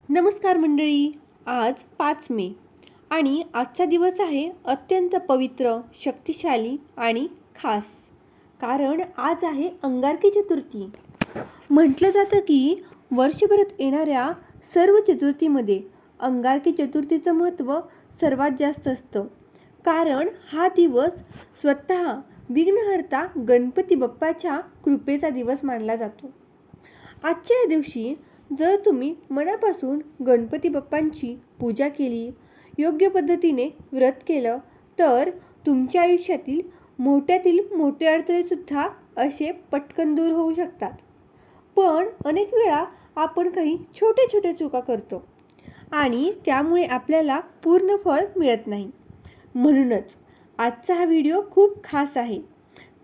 नमस्कार मंडळी. आज 5 मे आणि आजचा दिवस आहे अत्यंत पवित्र, शक्तिशाली आणि खास. कारण आज आहे अंगारकी चतुर्थी. म्हटलं जातं की वर्षभरात येणाऱ्या सर्व चतुर्थीमध्ये अंगारकी चतुर्थीचं महत्त्व सर्वात जास्त असतं. कारण हा दिवस स्वतः विघ्नहर्ता गणपती बाप्पाच्या कृपेचा दिवस मानला जातो. आजच्या या दिवशी जर तुम्ही मनापासून गणपती बाप्पांची पूजा केली, योग्य पद्धतीने व्रत केलं, तर तुमच्या आयुष्यातील मोठ्यातील मोठे अडथळेसुद्धा असे पटकन दूर होऊ शकतात. पण अनेक वेळा आपण काही छोट्या छोट्या चुका करतो आणि त्यामुळे आपल्याला पूर्ण फळ मिळत नाही. म्हणूनच आजचा हा व्हिडिओ खूप खास आहे.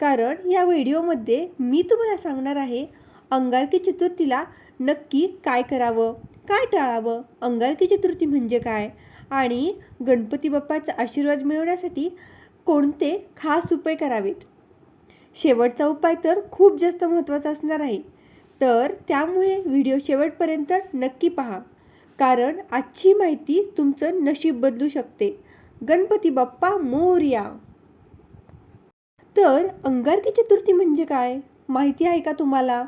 कारण या व्हिडिओमध्ये मी तुम्हाला सांगणार आहे अंगारकी चतुर्थीला नक्की काय करावं, काय टाळावं, अंगारकी चतुर्थी म्हणजे काय आणि गणपती बाप्पाचा आशीर्वाद मिळवण्यासाठी कोणते खास उपाय करावेत. शेवटचा उपाय तर खूप जास्त महत्त्वाचा असणार आहे. तर त्यामुळे व्हिडिओ शेवटपर्यंत नक्की पहा. कारण आजची माहिती तुमचं नशीब बदलू शकते. गणपती बाप्पा मोरया. तर अंगारकी चतुर्थी म्हणजे काय, माहिती आहे का तुम्हाला?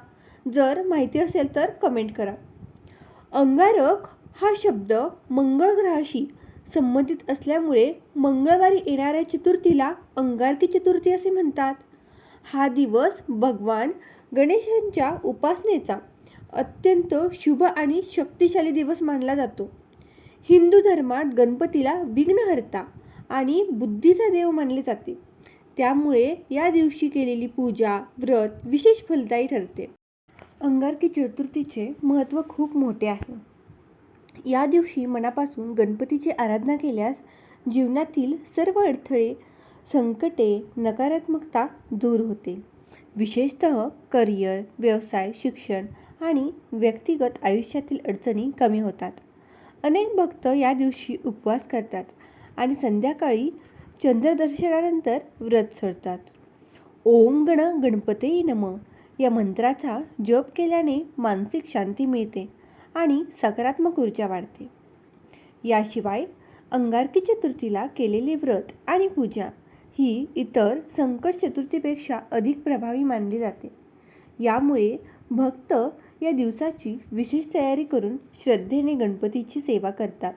जर माहिती असेल तर कमेंट करा. अंगारक हा शब्द मंगळ ग्रहाशी संबंधित असल्यामुळे मंगळवारी येणाऱ्या चतुर्थीला अंगारकी चतुर्थी असे म्हणतात. हा दिवस भगवान गणेशांच्या उपासनेचा अत्यंत शुभ आणि शक्तिशाली दिवस मानला जातो. हिंदू धर्मात गणपतीला विघ्नहर्ता आणि बुद्धीचा देव मानले जाते. त्यामुळे या दिवशी केलेली पूजा, व्रत विशेष फलदायी ठरते. अंगारकी चतुर्थीचे महत्त्व खूप मोठे आहे. या दिवशी मनापासून गणपतीची आराधना केल्यास जीवनातील सर्व अडथळे, संकटे, नकारात्मकता दूर होते. विशेषतः करिअर, व्यवसाय, शिक्षण आणि व्यक्तिगत आयुष्यातील अडचणी कमी होतात. अनेक भक्त या दिवशी उपवास करतात आणि संध्याकाळी चंद्रदर्शनानंतर व्रत सोडतात. ओम गण गणपते नमः या मंत्राचा जप केल्याने मानसिक शांती मिळते आणि सकारात्मक ऊर्जा वाढते. याशिवाय अंगारकी चतुर्थीला केलेले व्रत आणि पूजा ही इतर संकट चतुर्थीपेक्षा अधिक प्रभावी मानली जाते. यामुळे भक्त या दिवसाची विशेष तयारी करून श्रद्धेने गणपतीची सेवा करतात.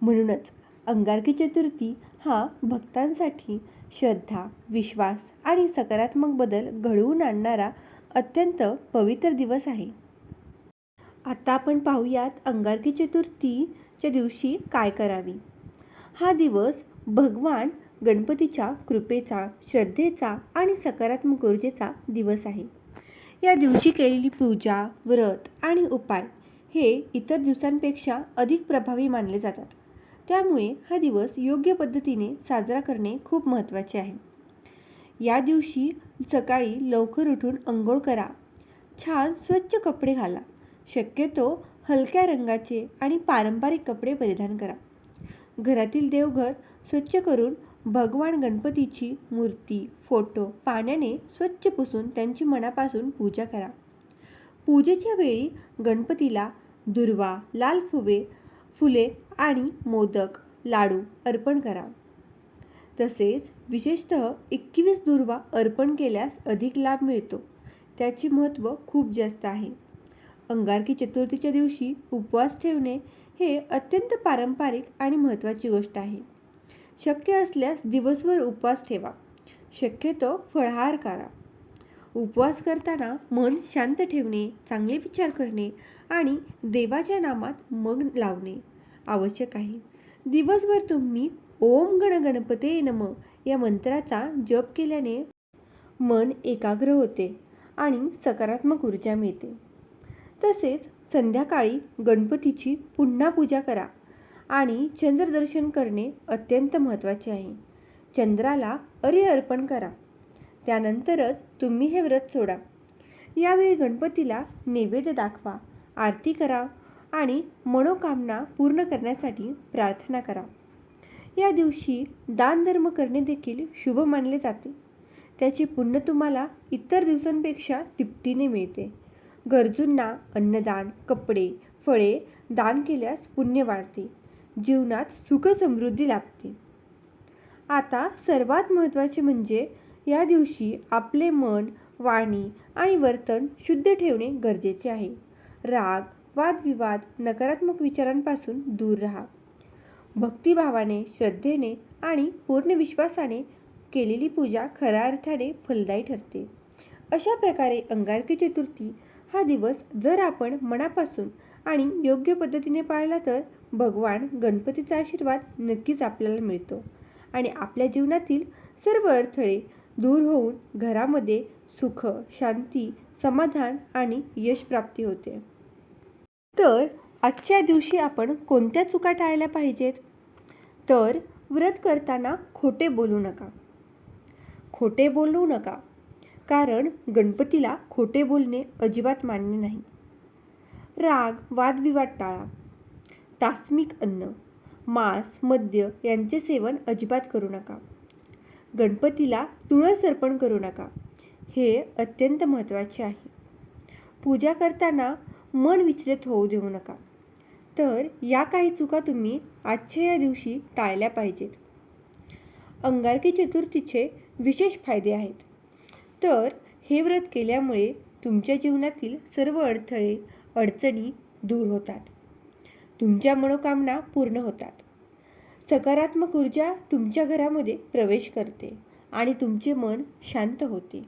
म्हणूनच अंगारकी चतुर्थी हा भक्तांसाठी श्रद्धा, विश्वास आणि सकारात्मक बदल घडवून आणणारा अत्यंत पवित्र दिवस आहे. आता आपण पाहूयात अंगारकी चतुर्थीच्या दिवशी काय करावे. हा दिवस भगवान गणपतीच्या कृपेचा, श्रद्धेचा आणि सकारात्मक ऊर्जेचा दिवस आहे. या दिवशी केलेली पूजा, व्रत आणि उपाय हे इतर दिवसांपेक्षा अधिक प्रभावी मानले जातात. त्यामुळे हा दिवस योग्य पद्धतीने साजरा करणे खूप महत्त्वाचे आहे. या दिवशी सकाळी लवकर उठून अंघोळ करा. छान स्वच्छ कपडे घाला. शक्यतो हलक्या रंगाचे आणि पारंपरिक कपडे परिधान करा. घरातील देवघर स्वच्छ करून भगवान गणपतीची मूर्ती, फोटो पाण्याने स्वच्छ पुसून त्यांची मनापासून पूजा करा. पूजेच्या वेळी गणपतीला दुर्वा, लाल फुले आणि मोदक, लाडू अर्पण करा. तसेच विशेषतः 21 दुर्वा अर्पण केल्यास अधिक लाभ मिळतो. त्याचे महत्त्व खूप जास्त आहे. अंगारकी चतुर्थीच्या दिवशी उपवास ठेवणे हे अत्यंत पारंपरिक आणि महत्त्वाची गोष्ट आहे. शक्य असल्यास दिवसभर उपवास ठेवा. शक्यतो फळाहार करा. उपवास करताना मन शांत ठेवणे, चांगले विचार करणे आणि देवाच्या नामात मन लावणे आवश्यक आहे. दिवसभर तुम्ही ओम गण गणपते नमः या मंत्राचा जप केल्याने मन एकाग्र होते आणि सकारात्मक ऊर्जा मिळते. तसेच संध्याकाळी गणपतीची पुन्हा पूजा करा आणि चंद्रदर्शन करणे अत्यंत महत्त्वाचे आहे. चंद्राला अर्घ्य अर्पण करा. त्यानंतरच तुम्ही हे व्रत सोडा. यावेळी गणपतीला नैवेद्य दाखवा, आरती करा आणि मनोकामना पूर्ण करण्यासाठी प्रार्थना करा. या दिवशी दानधर्म करणे देखील शुभ मानले जाते. त्याचे पुण्य तुम्हाला इतर दिवसांपेक्षा तिपटीने मिळते. गरजूंना अन्नदान, कपडे, फळे दान केल्यास पुण्य वाढते, जीवनात सुख समृद्धी लाभते. आता सर्वात महत्त्वाचे म्हणजे या दिवशी आपले मन, वाणी आणि वर्तन शुद्ध ठेवणे गरजेचे आहे. राग, वादविवाद, नकारात्मक विचारांपासून दूर राहा. भक्तिभावाने, श्रद्धेने आणि पूर्ण विश्वासाने केलेली पूजा खऱ्या अर्थाने फलदायी ठरते. अशा प्रकारे अंगारकी चतुर्थी हा दिवस जर आपण मनापासून आणि योग्य पद्धतीने पाळला तर भगवान गणपतीचा आशीर्वाद नक्कीच आपल्याला मिळतो आणि आपल्या जीवनातील सर्व अडथळे दूर होऊन घरामध्ये सुख, शांती, समाधान आणि यश प्राप्ती होते. तर आजच्या दिवशी आपण कोणत्या चुका टाळल्या पाहिजेत? तर व्रत करताना खोटे बोलू नका. खोटे बोलू नका, कारण गणपतीला खोटे बोलणे अजिबात मान्य नाही. राग, वादविवाद टाळा. तामसिक अन्न, मांस, मद्य यांचे सेवन अजिबात करू नका. गणपतीला तुळस अर्पण करू नका. हे अत्यंत महत्त्वाचे आहे. पूजा करताना मन विचलित होऊ देऊ नका. तर या काही चुका तुम्ही आजच्या या दिवशी टाळल्या पाहिजेत. अंगारकी चतुर्थीचे विशेष फायदे आहेत. तर हे व्रत केल्यामुळे तुमच्या जीवनातील सर्व अडथळे, अडचणी दूर होतात. तुमच्या मनोकामना पूर्ण होतात. सकारात्मक ऊर्जा तुमच्या घरामध्ये प्रवेश करते आणि तुमचे मन शांत होते.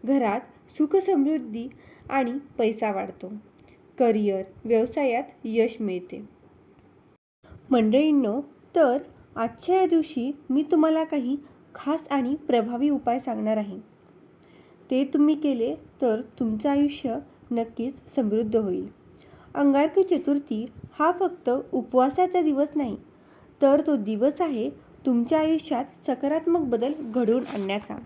घरात सुख, समृद्धी आणि पैसा वाढतो. करिअर, व्यवसायात यश मिळते. मंडळींनो, तर आजच्या या दिवशी मी तुम्हाला काही खास आणि प्रभावी उपाय सांगणार आहे. ते तुम्ही केले तर तुमचं आयुष्य नक्कीच समृद्ध होईल. अंगारकी चतुर्थी हा फक्त उपवासाचा दिवस नाही, तर तो दिवस आहे तुमच्या आयुष्यात सकारात्मक बदल घडवून आणण्याचा.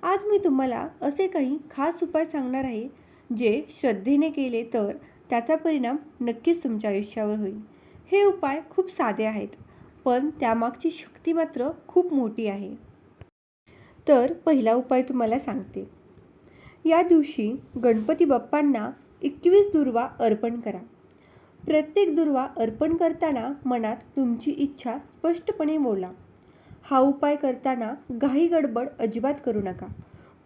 आज मी तुम्हाला असे काही खास उपाय सांगणार आहे जे श्रद्धेने केले तर त्याचा परिणाम नक्कीच तुमच्या आयुष्यावर होईल. हे उपाय खूप साधे आहेत, पण त्यामागची शक्ती मात्र खूप मोठी आहे. तर पहिला उपाय तुम्हाला सांगते. या दिवशी गणपती बाप्पांना 21 दुर्वा अर्पण करा. प्रत्येक दुर्वा अर्पण करताना मनात तुमची इच्छा स्पष्टपणे बोला. हा उपाय करताना घाई गडबड अजिबात करू नका.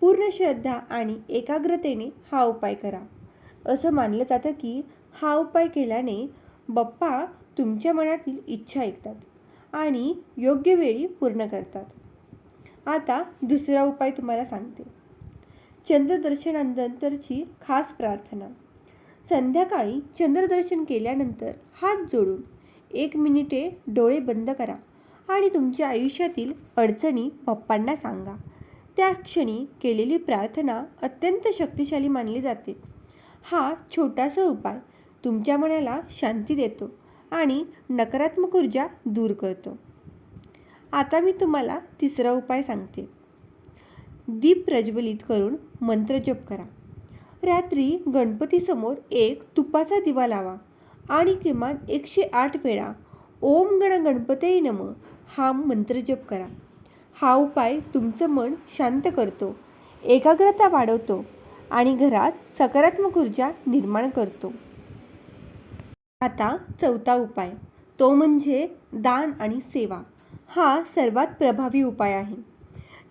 पूर्ण श्रद्धा आणि एकाग्रतेने हा उपाय करा. असं मानलं जातं की हा उपाय केल्याने बाप्पा तुमच्या मनातील इच्छा ऐकतात आणि योग्य वेळी पूर्ण करतात. आता दुसरा उपाय तुम्हाला सांगते. चंद्रदर्शनानंतरची खास प्रार्थना. संध्याकाळी चंद्रदर्शन केल्यानंतर हात जोडून 1 मिनिटे डोळे बंद करा आणि तुमच्या आयुष्यातील अडचणी बाप्पांना सांगा. त्या क्षणी केलेली प्रार्थना अत्यंत शक्तिशाली मानली जाते. हा छोटासा उपाय तुमच्या मनाला शांती देतो आणि नकारात्मक ऊर्जा दूर करतो. आता मी तुम्हाला तिसरा उपाय सांगते. दीप प्रज्वलित करून मंत्रजप करा. रात्री गणपतीसमोर एक तुपाचा दिवा लावा आणि किमान 108 वेळा ओम गण गणपतये नमः हा मंत्रजप करा. हा उपाय तुमचं मन शांत करतो, एकाग्रता वाढवतो आणि घरात सकारात्मक ऊर्जा निर्माण करतो. आता चौथा उपाय, तो म्हणजे दान आणि सेवा. हा सर्वात प्रभावी उपाय आहे.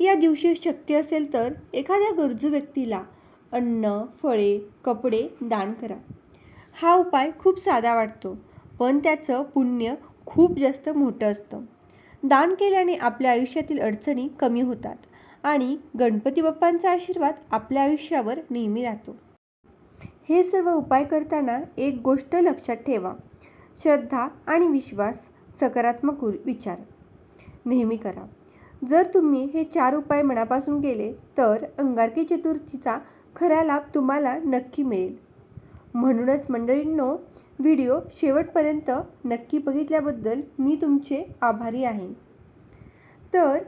या दिवशी शक्य असेल तर एखाद्या गरजू व्यक्तीला अन्न, फळे, कपडे दान करा. हा उपाय खूप साधा वाटतो, पण त्याचं पुण्य खूप जास्त मोठं असतं. दान केल्याने आपल्या आयुष्यातील अडचणी कमी होतात आणि गणपती बाप्पांचा आशीर्वाद आपल्या आयुष्यावर नेहमी राहतो. हे सर्व उपाय करताना एक गोष्ट लक्षात ठेवा. श्रद्धा आणि विश्वास, सकारात्मक विचार नेहमी करा. जर तुम्ही हे 4 उपाय मनापासून केले तर अंगारकी चतुर्थीचा खरा लाभ तुम्हाला नक्की मिळेल. म्हणूनच मंडळींनो, व्हिडिओ शेवटपर्यंत नक्की बघितल्याबद्दल मी तुमचे आभारी आहे. तर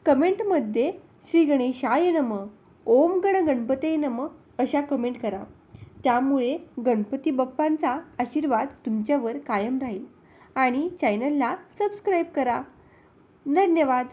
कमेंटमध्ये श्री गणेशाय नमः, ओम गण गणपतये नमः अशा कमेंट करा. त्यामुळे गणपती बाप्पांचा आशीर्वाद तुमच्यावर कायम राहील. आणि चॅनलला सबस्क्राईब करा. धन्यवाद.